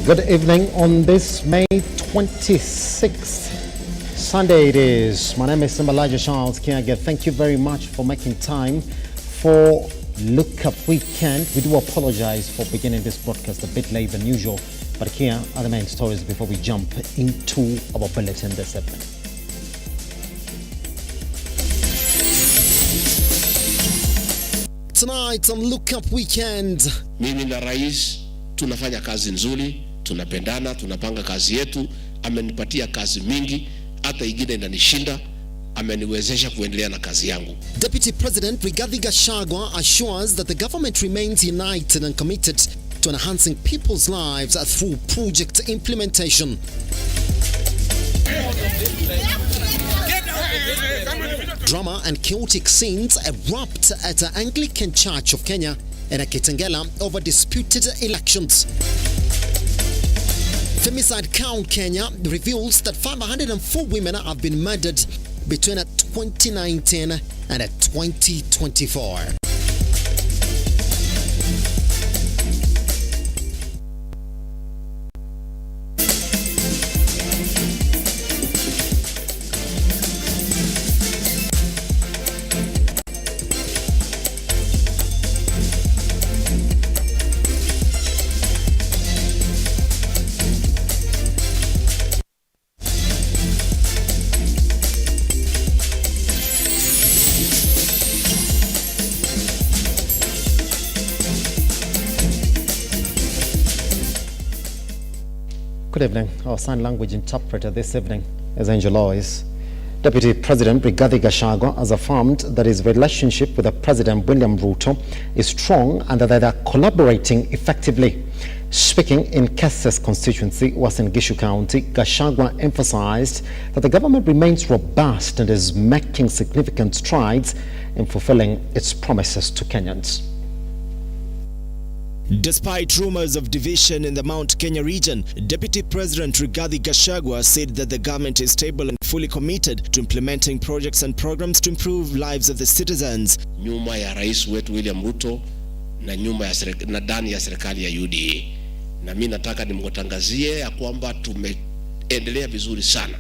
Good evening on this May 26th, Sunday it is. My name is statehousekenya. Thank you very much for making time for Lookup Weekend. We do apologize for beginning this broadcast a bit later than usual, but here are the main stories before we jump into our bulletin this evening. Tonight on Lookup Weekend, mimi na rais tunafanya kazi nzuri, tunapendana, tunapanga kazi yetu. Amenipatia kazi mingi, hata ingine inanishinda. Ameniwezesha kuendelea na kazi yangu. Deputy President Gachagua assures that the government remains united and committed to enhancing people's lives through project implementation. Drama and chaotic scenes erupt at the Anglican Church of Kenya in Kitengela over disputed elections. Femicide Count Kenya reveals that 504 women have been murdered between 2019 and 2024. Good evening. Our sign language interpreter this evening is Angel Lois. Deputy President Gachagua has affirmed that his relationship with the President William Ruto is strong and that they are collaborating effectively. Speaking in Kesses constituency, Uasin Gishu County, Gachagua emphasized that the government remains robust and is making significant strides in fulfilling its promises to Kenyans. Despite rumors of division in the Mount Kenya region, Deputy President Gachagua said that the government is stable and fully committed to implementing projects and programs to improve lives of the citizens. Nyuma ya rais wetu William Ruto na nyuma ya na ndani ya serikali ya UDA. Na mimi nataka nimwatangazie ya kwamba tumeendelea vizuri sana.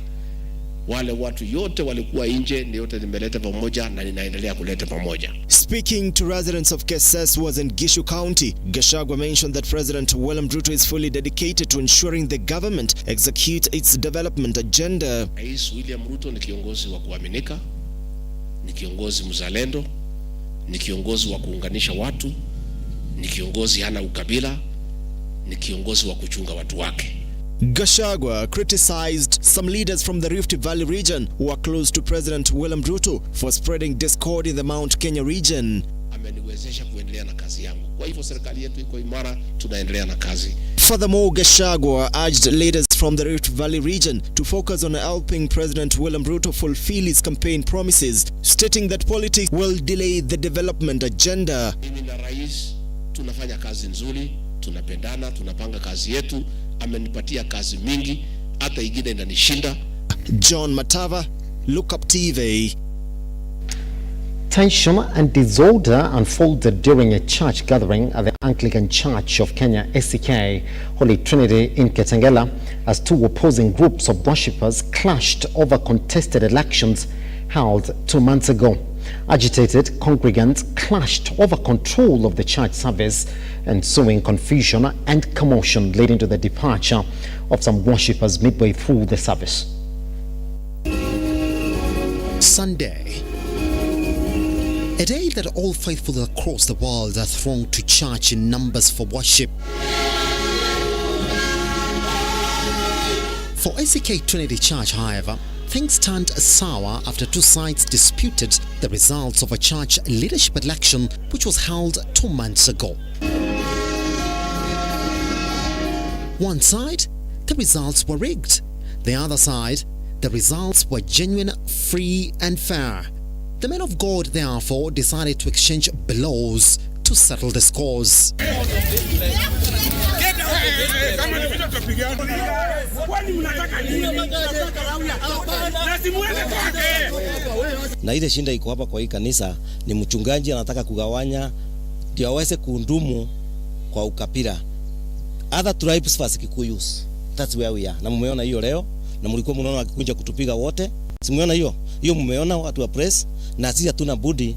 Wale watu yote walikuwa nje ni yote nimeleta pamoja na ninaendelea kuleta pamoja. Speaking to residents of Kesses Uasin Gishu County, Gachagua mentioned that President William Ruto is fully dedicated to ensuring the government executes its development agenda. Rais William Ruto ni kiongozi wa kuaminika, ni kiongozi mzalendo, ni kiongozi wa kuunganisha watu, ni kiongozi hana ukabila, ni kiongozi wa kuchunga watu wake. Gachagua criticized some leaders from the Rift Valley region who are close to President William Ruto for spreading discord in the Mount Kenya region. Ameniwezesha kuendelea na kazi yangu. Kwa hivyo serikali yetu iko imara, tunaendelea na kazi. Furthermore, Gachagua urged leaders from the Rift Valley region to focus on helping President William Ruto fulfill his campaign promises, stating that politics will delay the development agenda. Mimi na rais tunafanya kazi nzuri, tunapendana, tunapanga kazi yetu. Amenipatia kazi mingi, hata ingine inanishinda. John Matava, Lookuptv. Tension and disorder unfolded during a church gathering at the Anglican Church of Kenya, ACK, Holy Trinity in Kitengela, as two opposing groups of worshippers clashed over contested elections held 2 months ago. Agitated congregants clashed over control of the church service, ensuing confusion and commotion, leading to the departure of some worshippers midway through the service. Sunday, a day that all faithful across the world are thronged to church in numbers for worship. For ACK Trinity Church, however, things turned sour after two sides disputed the results of a church leadership election which was held 2 months ago. One side, the results were rigged. The other side, the results were genuine, free and fair. The men of God therefore decided to exchange blows to settle the scores. Na ile shinda iko hapa kwa hii kanisa ni mchungaji anataka kugawanya ndio aweze kuundumu kwa ukabila. other tribes first Kikuyus. That's where we are. Na mumeona hiyo leo, na mlikuwa mnaona wakikuja kutupiga wote. Simuona hiyo? Hiyo mumeona watu wa press, na sisi hatuna budi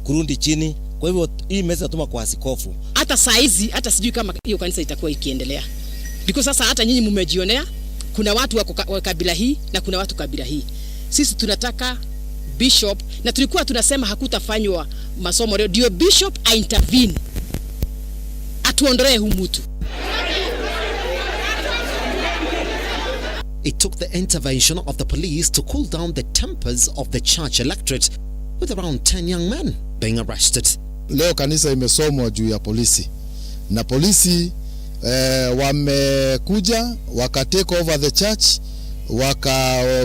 kurudi chini. Kwa hivyo hii message natuma kwa askofu. Hata saizi hata sijui kama hiyo kanisa itakuwa ikiendelea. Because sasa hata nyinyi mmejionea kuna watu wa kabila hii na kuna watu kabila hii. Sisi tunataka bishop, na tulikuwa tunasema hakutafanywa masomo leo, ndio bishop intervene. Atuondolee huyu mtu. It took the intervention of the police to cool down the tempers of the church electorate, with around 10 young men being arrested. Leo kanisa imesomwa juu ya polisi, na polisi wamekuja waka take over the church,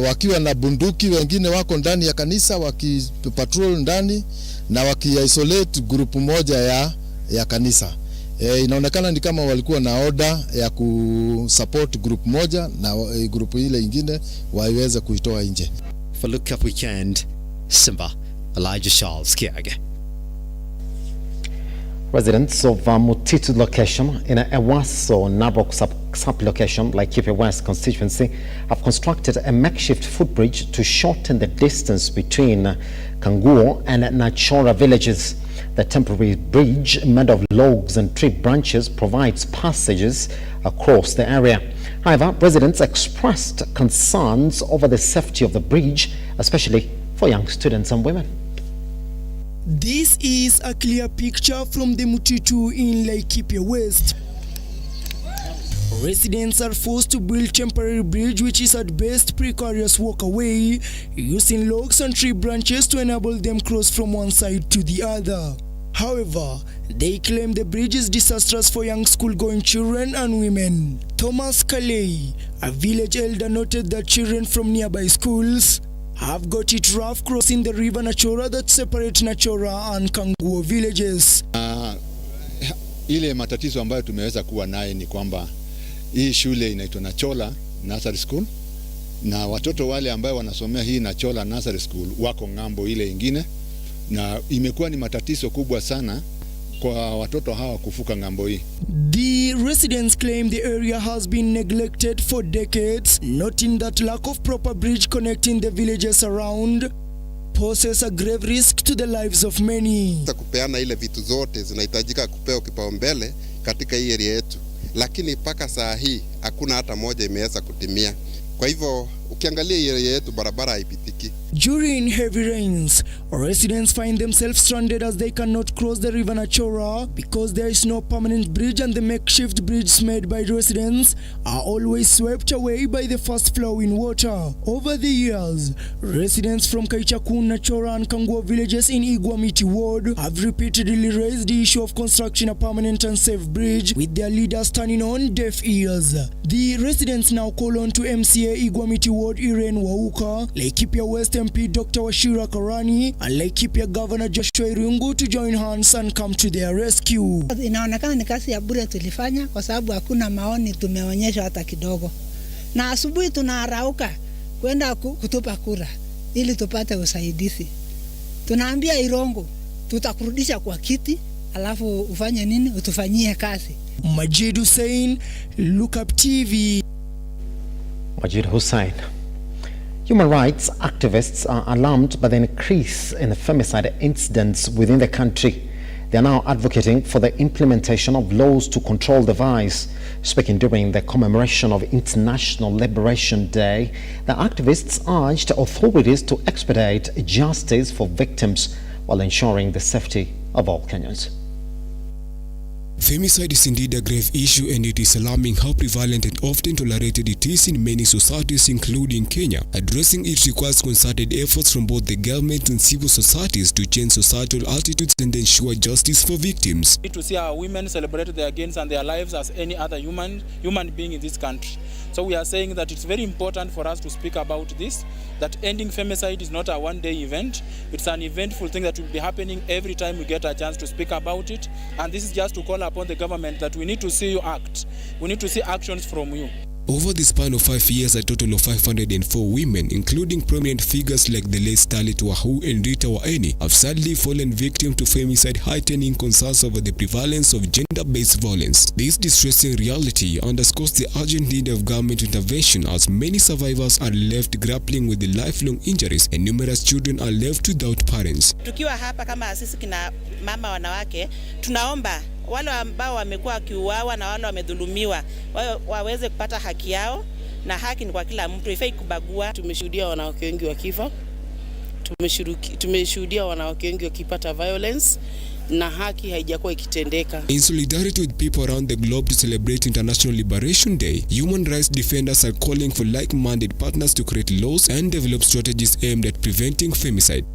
wakiwa na bunduki, wengine wako ndani ya kanisa wakipatrol ndani na waki-isolate group moja ya kanisa. Inaonekana ni kama walikuwa na order ya kusupport group moja na group ile ingine waiweze kuitoa nje. For Lookuptv Weekend, Simba, Elijah Charles Kiage. Residents of Mutitu location in Ewaso Narok sub-location, Laikipia West constituency, have constructed a makeshift footbridge to shorten the distance between Kanguo and Nachora villages. The temporary bridge, made of logs and tree branches, provides passages across the area. However, residents expressed concerns over the safety of the bridge, especially for young students and women. This is a clear picture from the Mutitu in Laikipia West. Residents are forced to build temporary bridge which is at best precarious walkaway, using logs and tree branches to enable them cross from one side to the other. However, they claim the bridge is disastrous for young school-going children and women. Thomas Kalei, a village elder, noted that children from nearby schools have got it rough crossing the river Nachora that separate Nachora and Kanguo villages. Ile matatizo ambayo tumeweza kuwa naye ni kwamba hii shule inaitwa Nachora Nursery School, na watoto wale ambao wanasomea hii Nachora Nursery School wako ngambo ile ingine, na imekuwa ni matatizo kubwa sana kwa watoto hawa kufuka ngambo hii. The residents claim the area has been neglected for decades, noting that lack of proper bridge connecting the villages around poses a grave risk to the lives of many. Kupeana ile vitu zote zinahitajika kupewa kipaumbele katika hii area yetu, lakini mpaka saa hii hakuna hata moja imeweza kutimia. Kwa hivyo ukiangalia hii area yetu barabara haipitiki. During heavy rains, residents find themselves stranded as they cannot cross the river Nachora because there is no permanent bridge, and the makeshift bridges made by residents are always swept away by the fast flowing water. Over the years, residents from Kaichakun, Nachora and Kanguo villages in Igwamiti ward have repeatedly raised the issue of constructing a permanent and safe bridge, with their leaders turning on deaf ears. The residents now call on to MCA Igwamiti ward Irene Wauka, Laikipia West MP Dr. Washira Karani and Laikipia Governor Joshua Irungu to join hands and come to their rescue. Inaonekana ni kazi ya bure tulifanya kwa sababu hakuna maoni tumeonyesha hata kidogo. Na asubuhi tunarauka kwenda kutupa kura ili tupate usaidizi. Tunaambia Irongo tutakurudisha kwa kiti alafu ufanye nini, utufanyie kazi. Majid Hussein, Lookuptv. Majid Hussein. Human rights activists are alarmed by the increase in femicide incidents within the country. They are now advocating for the implementation of laws to control the vice. Speaking during the commemoration of International Liberation Day, the activists urged authorities to expedite justice for victims while ensuring the safety of all Kenyans. Femicide is indeed a grave issue, and it is alarming how prevalent and often tolerated it is in many societies, including Kenya. Addressing it requires concerted efforts from both the government and civil societies to change societal attitudes and ensure justice for victims. We need to see our women celebrate their gains and their lives as any other human being in this country. So we are saying that it's very important for us to speak about this, that ending femicide is not a one-day event. It's an eventful thing that will be happening every time we get a chance to speak about it. And this is just to call upon the government that we need to see you act. We need to see actions from you. Over the span of 5 years, a total of 504 women, including prominent figures like the late Starlet Wahu and Rita Waeni, have sadly fallen victim to femicide, heightening concerns over the prevalence of gender-based violence. This distressing reality underscores the urgent need of government intervention, as many survivors are left grappling with the lifelong injuries and numerous children are left without parents. Tukiwa hapa kama sisi kina mama wanawake, tunaomba wale ambao wamekuwa kiuawa na wale wamedhulumiwa waweze kupata haki yao, na haki ni kwa kila mtu, ifai kubagua. Tumeshuhudia wanawake wengi wakifa, tumeshuhudia wanawake wengi wakipata violence, na haki haijakuwa ikitendeka. In solidarity with people around the globe to celebrate International Liberation Day, human rights defenders are calling for like-minded partners to create laws and develop strategies aimed at preventing femicide.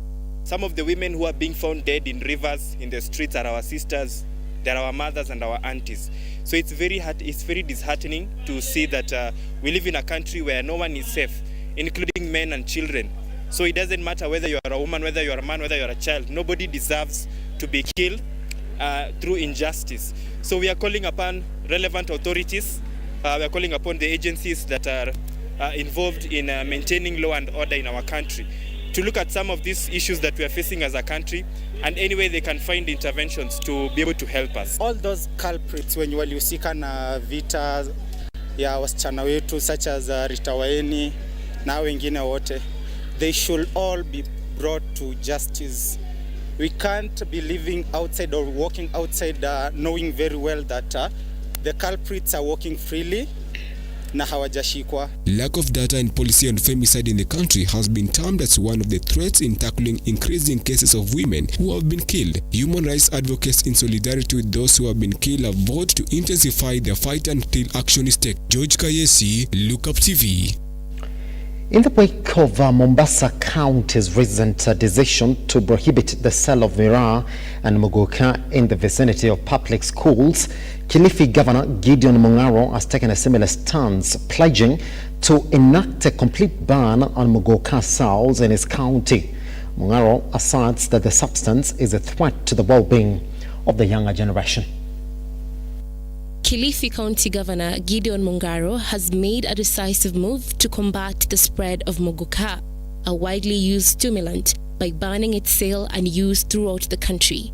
Some of the women who are being found dead in rivers, in the streets, are our sisters. They're our mothers and our aunties. So it's very disheartening to see that we live in a country where no one is safe, including men and children. So it doesn't matter whether you are a woman, whether you are a man, whether you are a child. Nobody deserves to be killed through injustice. So we are calling upon relevant authorities. We are calling upon the agencies that are involved in maintaining law and order in our country to look at some of these issues that we are facing as a country, and any way they can find interventions to be able to help us. All those culprits wenye walihusika na vita ya wasichana wetu such as Rita Waeni na wengine wote, they should all be brought to justice. We can't be living outside or walking outside knowing very well that the culprits are walking freely na hawajashikwa. Lack of data and policy on femicide in the country has been termed as one of the threats in tackling increasing cases of women who have been killed. Human rights advocates, in solidarity with those who have been killed, have vowed to intensify their fight until action is taken. George Kayesi, Lookuptv. In the wake of Mombasa County's recent decision to prohibit the sale of miraa and muguka in the vicinity of public schools, Kilifi Governor Gideon Mung'aro has taken a similar stance, pledging to enact a complete ban on muguka sales in his county. Mung'aro asserts that the substance is a threat to the well-being of the younger generation. Kilifi County Governor Gideon Mung'aro has made a decisive move to combat the spread of muguka, a widely used stimulant, by banning its sale and use throughout the country.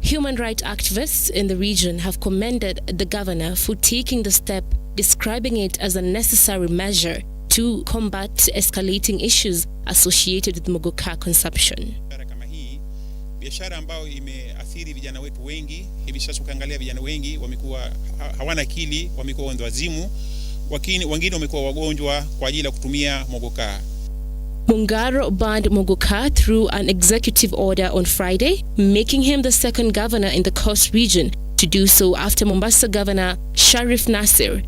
Human rights activists in the region have commended the governor for taking the step, describing it as a necessary measure to combat escalating issues associated with muguka consumption. Biashara ambayo imeathiri vijana wetu wengi. Hivi sasa ukiangalia vijana wengi wamekuwa hawana akili, wamekuwa wazimu, wengine wamekuwa wagonjwa kwa ajili ya kutumia muguka. Mung'aro banned muguka through an executive order on Friday, making him the second governor in the coast region to do so after Mombasa Governor Sharif Nasir.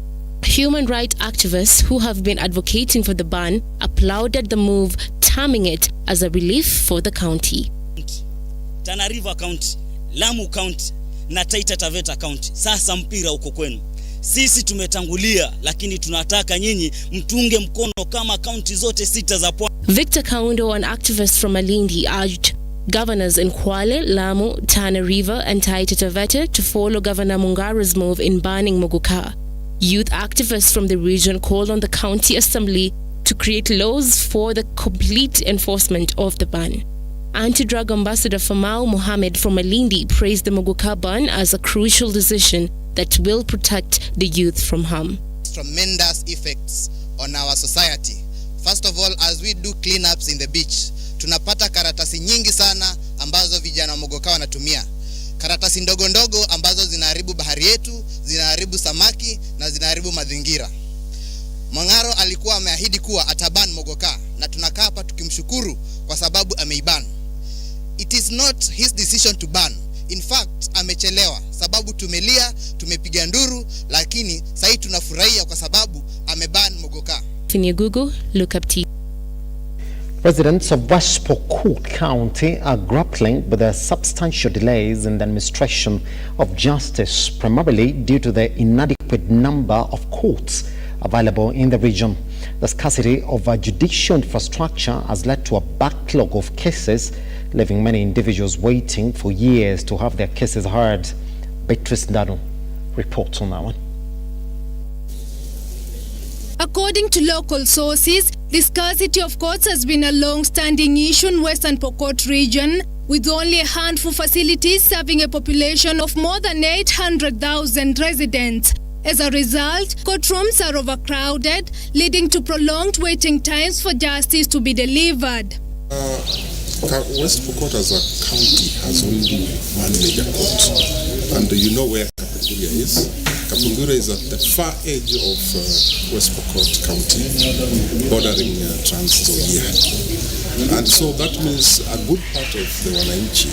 Human rights activists who have been advocating for the ban applauded the move, terming it as a relief for the county. Tana River County, Lamu County na Taita Taveta County. Sasa mpira uko kwenu. Sisi tumetangulia, lakini tunataka nyinyi mtunge mkono kama county zote 6 za pwani. Victor Kaundo, an activist from Malindi, urged governors in Kwale, Lamu, Tana River and Taita Taveta to follow Governor Mung'aro's move in banning muguka. Youth activists from the region called on the county assembly to create laws for the complete enforcement of the ban. Anti-drug ambassador Famau Mohammed from Malindi praised the muguka ban as a crucial decision that will protect the youth from harm. Tremendous effects on our society. First of all, as we do cleanups in the beach, tunapata karatasi nyingi sana ambazo vijana muguka wanatumia. Karatasi ndogo ndogo ambazo zinaharibu bahari yetu, zinaharibu samaki na zinaharibu mazingira. Mung'aro alikuwa ameahidi kuwa ataban muguka na tunakaa hapa tukimshukuru kwa sababu ameiban. It is not his decision to ban. In fact, amechelewa sababu tumelia, tumepiga nduru, lakini sasa tunafurahia kwa sababu ameban muguka. Finyagugu, Lookuptv. Residents of West Pokot County are grappling with the substantial delays in the administration of justice, primarily due to the inadequate number of courts available in the region. The scarcity of judicial infrastructure has led to a backlog of cases, leaving many individuals waiting for years to have their cases heard. Beatrice Ndano reports on that one. According to local sources, the scarcity of courts has been a long-standing issue in Western Pokot region, with only a handful of facilities serving a population of more than 800,000 residents. As a result, courtrooms are overcrowded, leading to prolonged waiting times for justice to be delivered. West Pokot as a county has only one major court, and you know where Kapunguria is. Kapunguria is at the far edge of West Pokot County, bordering Trans Nzoia. And so that means a good part of the Wananchi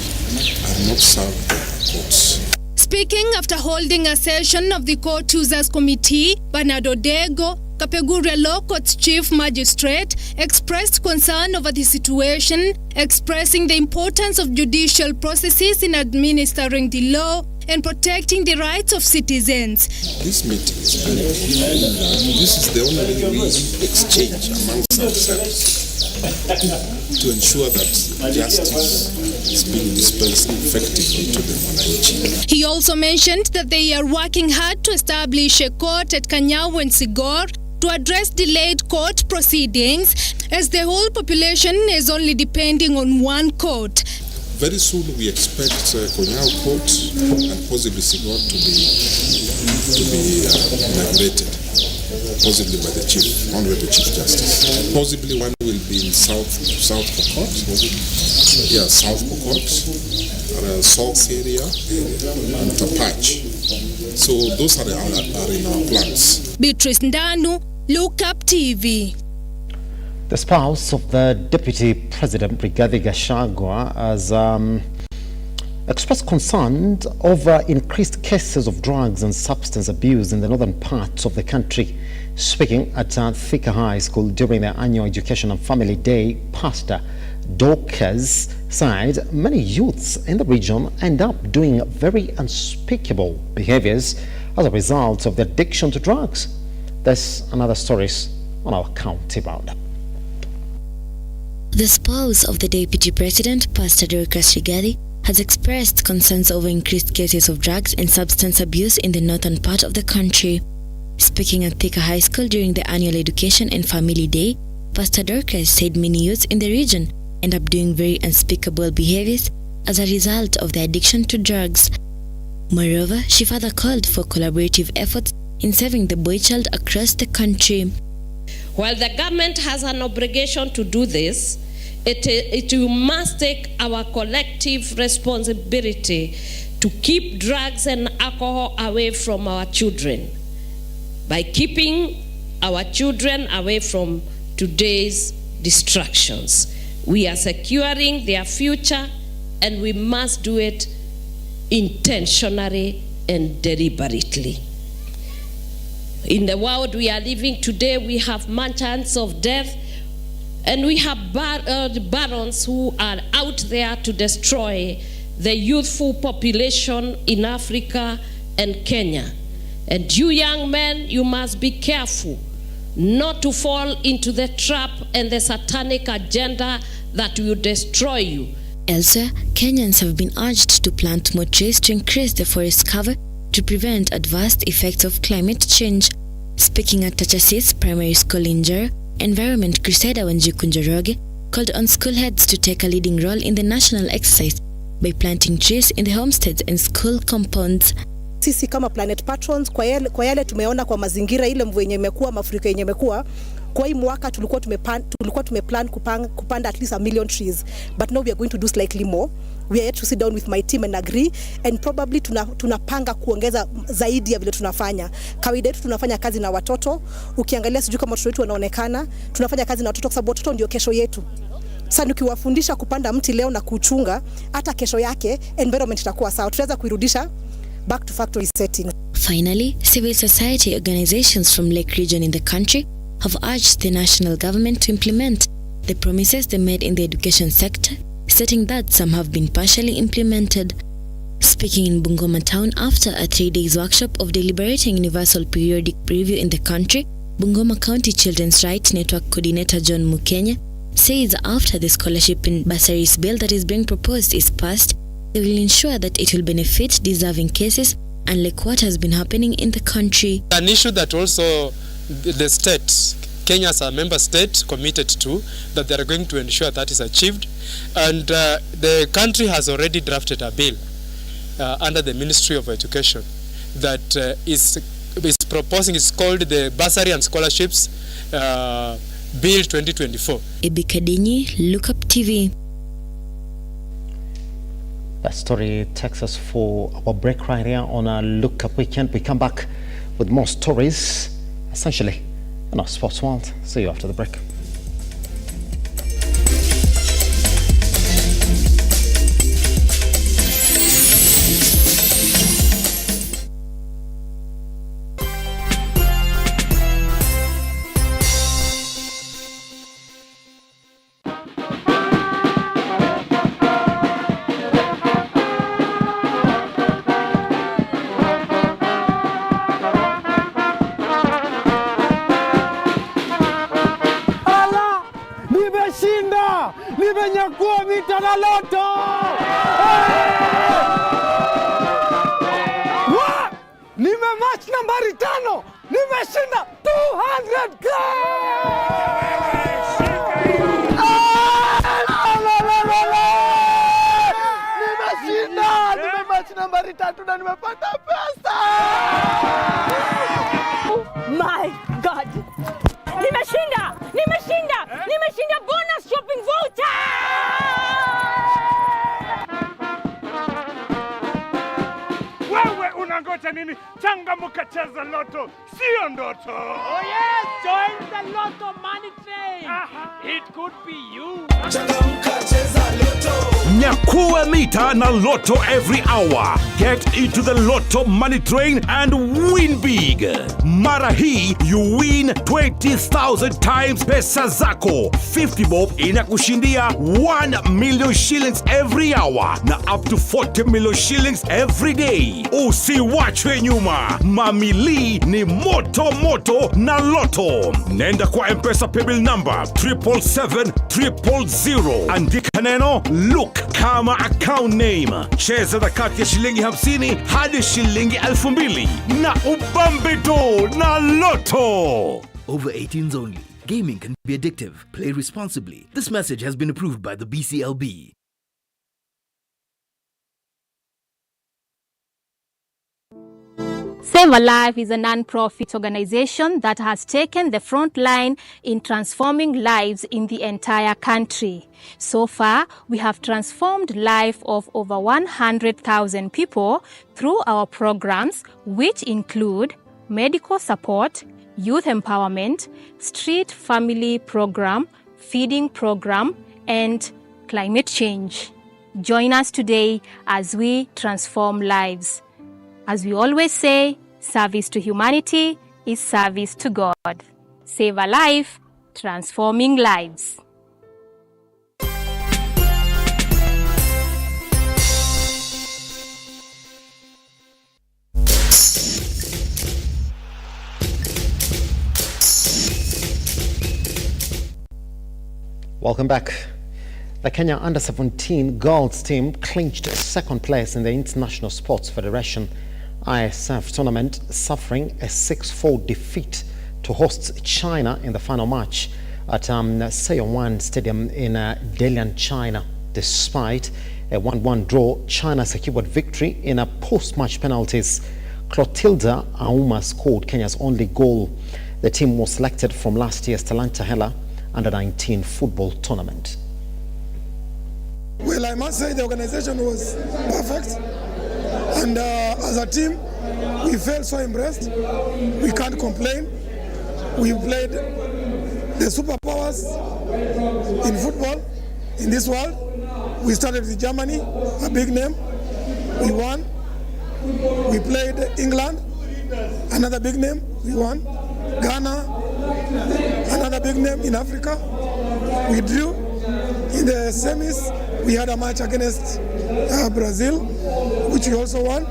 are not served by our courts. Speaking after holding a session of the Court Users Committee, Bernardo Dego, Kapenguria Law Court's Chief Magistrate, expressed concern over the situation, expressing the importance of judicial processes in administering the law and protecting the rights of citizens. This meeting is very important. This is the only way we exchange amongst ourselves to ensure that justice is being dispensed effectively to the Wananchi. He also mentioned that they are working hard to establish a court at Kanyawa and Sigor to address delayed court proceedings, as the whole population is only depending on one court. Very soon we expect Konyao Court and possibly Sigor to be inaugurated, possibly by the Chief, Honorable Chief Justice. Possibly one will be in South Pokot, South Pokot, South area, and Tapach. So those are in our plans. Beatrice Ndanu, Lookuptv. The spouse of the Deputy President, Rigathi Gachagua, has expressed concern over increased cases of drugs and substance abuse in the northern parts of the country. Speaking at Thika High School during their annual Education and Family Day, Pastor Dorcas said many youths in the region end up doing very unspeakable behaviors as a result of the addiction to drugs. There's another stories on our county roundup. The spouse of the Deputy President, Pastor Dorcas Rigathi, has expressed concerns over increased cases of drugs and substance abuse in the northern part of the country. Speaking at Thika High School during the annual Education and Family Day, Pastor Dorcas said many youths in the region end up doing very unspeakable behaviors as a result of their addiction to drugs. Moreover, she further called for collaborative efforts in saving the boy child across the country. While the government has an obligation to do this, it must take our collective responsibility to keep drugs and alcohol away from our children. By keeping our children away from today's distractions, we are securing their future, and we must do it intentionally and deliberately. In the world we are living today, we have merchants of death, and we have barons who are out there to destroy the youthful population in Africa and Kenya. And you young men, you must be careful not to fall into the trap and the satanic agenda that will destroy you. Elsewhere, Kenyans have been urged to plant more trees to increase the forest cover to prevent adverse effects of climate change. Speaking at Tachasis Primary School in Njero, Environment Crusader Wanjiku Njoroge called on school heads to take a leading role in the national exercise by planting trees in the homesteads and school compounds. Sisi kama Planet Patrons kwa yale tumeona kwa mazingira, ile mvua yenye imekuwa, mafuriko yenye imekuwa, kwa hii mwaka tulikuwa tumeplan kupanda at least 1 million trees, but now we are going to do slightly more. We are yet to sit down with my team and agree, and probably tunapanga kuongeza zaidi ya vile tunafanya. Kawaida yetu tunafanya kazi na watoto. Ukiangalia sijui kama watoto wetu wanaonekana, tunafanya kazi na watoto kwa sababu watoto ndio kesho yetu. Sasa ukiwafundisha kupanda mti leo na kuchunga, hata kesho yake environment itakuwa sawa. Tutaweza kuirudisha back to factory setting. Finally, civil society organizations from Lake region in the country have urged the national government to implement the promises they made in the education sector, stating that some have been partially implemented. Speaking in Bungoma town after a 3-day workshop of deliberating universal periodic review in the country, Bungoma County Children's Rights Network Coordinator John Mukenya says after the scholarship and bursaries bill that is being proposed is passed, they will ensure that it will benefit deserving cases, unlike what has been happening in the country. An issue that also the state, Kenya as a member state, committed to, that they are going to ensure that is achieved. And the country has already drafted a bill under the Ministry of Education that is proposing, it's called the Bursary and Scholarships Bill 2024. Ibikadinyi, Lookuptv. That story takes us for our break right here on a Look Up Weekend. We come back with more stories, essentially, in our sports world. See you after the break. Nimenyakua mita na loto! Nimematch nambari 5! Nimeshinda 200k! Nimeshinda! Nimematch nambari 3 na nimepata pesa! My God! Nimeshinda! Nimeshinda! Nimeshinda bonus shopping voucher! Wewe unangoja nini? Changamka, cheza loto, sio ndoto. Oh yes, join the Lotto money train. It could be you. Changamka, cheza loto. Nyakua mita na Lotto every hour. Get into the Lotto money train and win big. Mara hii you win 20,000 times pesa zako. 50 bob inakushindia 1 million shillings every hour na up to 40 million shillings every day. Usiwachwe nyuma. Mamili ni moto moto na Lotto. Nenda kwa M-Pesa paybill number 777-000. Andika neno Look kama account name. Cheza na kati ya shilingi 50 hadi shilingi 2,000 na ubambeto na Lotto. Over 18s only. Gaming can be addictive. Play responsibly. This message has been approved by the BCLB. Save a Life is a non-profit organization that has taken the front line in transforming lives in the entire country. So far, we have transformed the life of over 100,000 people through our programs, which include medical support, youth empowerment, street family program, feeding program, and climate change. Join us today as we transform lives. As we always say, service to humanity is service to God. Save a life, transforming lives. Welcome back. The Kenya Under-17 girls team clinched second place in the International Sports Federation ISF tournament, suffering a 6-4 defeat to host China in the final match at Seowan Stadium in Dalian, China. Despite a 1-1 draw, China secured victory in a post-match penalties. Clotilda Auma scored Kenya's only goal. The team was selected from last year's Talanta Hela Under-19 football tournament. Well, I must say the organization was perfect, and as a team, we felt so impressed. We can't complain. We played the superpowers in football in this world. We started with Germany, a big name. We won. We played England, another big name. We won. Ghana, another big name in Africa. We drew. In the semis, we had a match against Brazil, which we also won.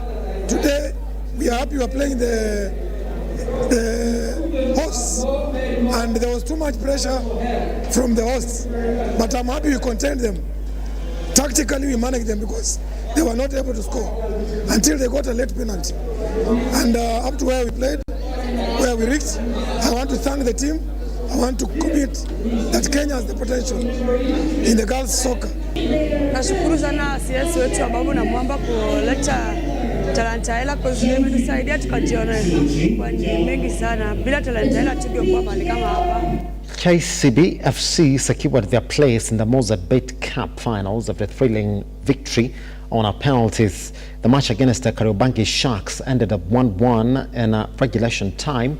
Today, we are happy we are playing the hosts, and there was too much pressure from the hosts. But I'm happy we contained them. Tactically, we managed them because they were not able to score until they got a late penalty. And up to where we played, where we reached. I want to thank the team. I want to commit that Kenya has the potential in the girls soccer. Nashukuru sana CS wetu Ababu na Mwamba kuleta talanta hela kwa sababu imetusaidia tukajiona kwa mengi sana. Bila talanta hela tungekuwa mahali kama hapa. KCB FC secured their place in the Mozambique Cup finals after a thrilling victory on penalties. The match against the Kariobangi Sharks ended up 1-1 in a regulation time,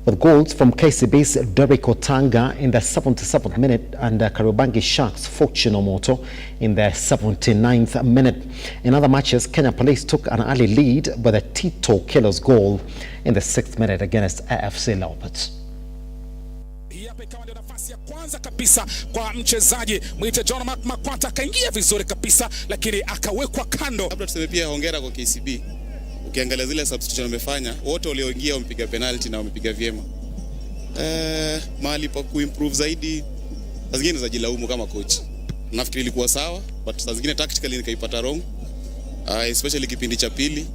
with goals from KCB's Derek Otanga in the 77th minute and the Kariobangi Sharks' Fortune Omoto in the 79th minute. In other matches, Kenya Police took an early lead with a Tito Kilo's goal in the 6th minute against AFC Leopards. Kwanza kabisa kwa mchezaji mwite John Makwata akaingia vizuri kabisa, lakini akawekwa kando. Labda tuseme pia hongera kwa KCB. Ukiangalia zile substitution wamefanya, wote walioingia wamepiga penalty na wamepiga vyema. Mahali pa kuimprove zaidi, saa zingine zajilaumu kama coach. Nafikiri ilikuwa sawa, but saa zingine tactically nikaipata wrong. Especially kipindi cha pili.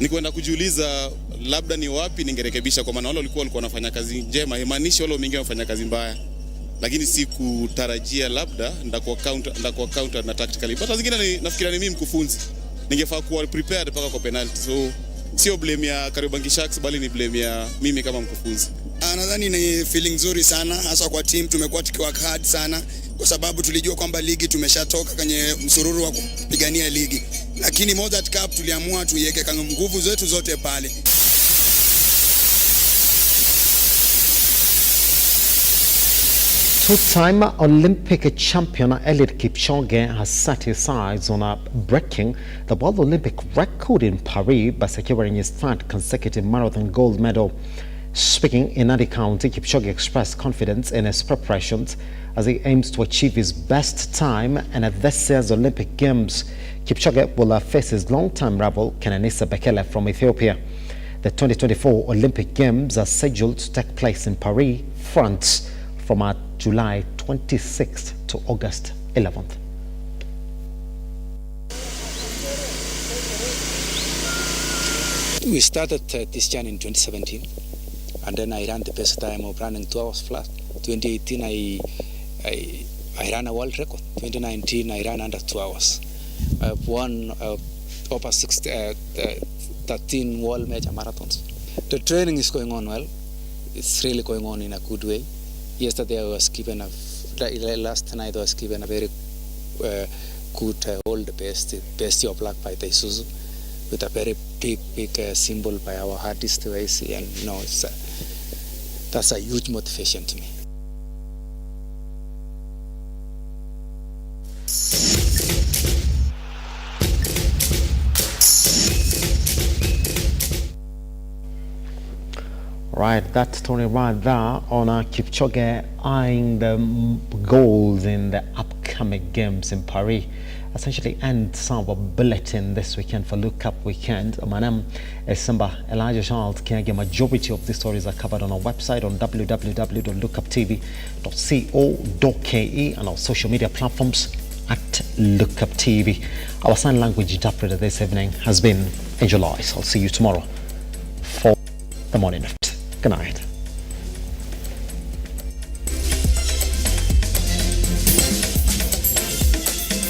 Nikwenda kujiuliza labda ni wapi ningerekebisha, kwa maana wale walikuwa wanafanya kazi njema, haimaanishi wale wengine wanafanya kazi mbaya. Lakini si kutarajia labda ndakuwa counter na tactically. But zingine nafikiri ni mimi mkufunzi, ningefaa kuwa prepared mpaka kwa penalty. So sio blame ya Kariobangi Sharks bali ni blame ya mimi kama mkufunzi. Nadhani ni feeling nzuri sana, hasa kwa team. Tumekuwa tukiwork hard sana kwa sababu tulijua kwamba ligi tumeshatoka kwenye msururu wa kupigania ligi, lakini Mozart Cup tuliamua tuiweke kama nguvu zetu zote pale. Two-time Olympic champion Eliud Kipchoge has set his sights on breaking the World Olympic record in Paris by securing his third consecutive marathon gold medal. Speaking in Nadi County, Kipchoge expressed confidence in his preparations as he aims to achieve his best time and at this year's Olympic Games. Kipchoge will face his long-time rival Kenenisa Bekele from Ethiopia. The 2024 Olympic Games are scheduled to take place in Paris, France, from July 26th to August 11th. We started this journey in 2017, and then I ran the best time of running 2 hours flat. 2018, I ran a world record. 2019, I ran under 2 hours. I've won over 13 world major marathons. The training is going on well. It's really going on in a good way. Yesterday I was given last night I was given a very good hold best of luck by the Isuzu with a very big symbol by our artist AC, and that's a huge motivation to me. Right, that story right there on Kipchoge eyeing the goals in the upcoming games in Paris essentially ends our bulletin this weekend for Look Up Weekend. My name is Simba Elijah Charles. The majority of these stories are covered on our website on www.lookuptv.co.ke and our social media platforms at Lookuptv. Our sign language interpreter this evening has been Angel Eyes. I'll see you tomorrow for the morning lift. Good night.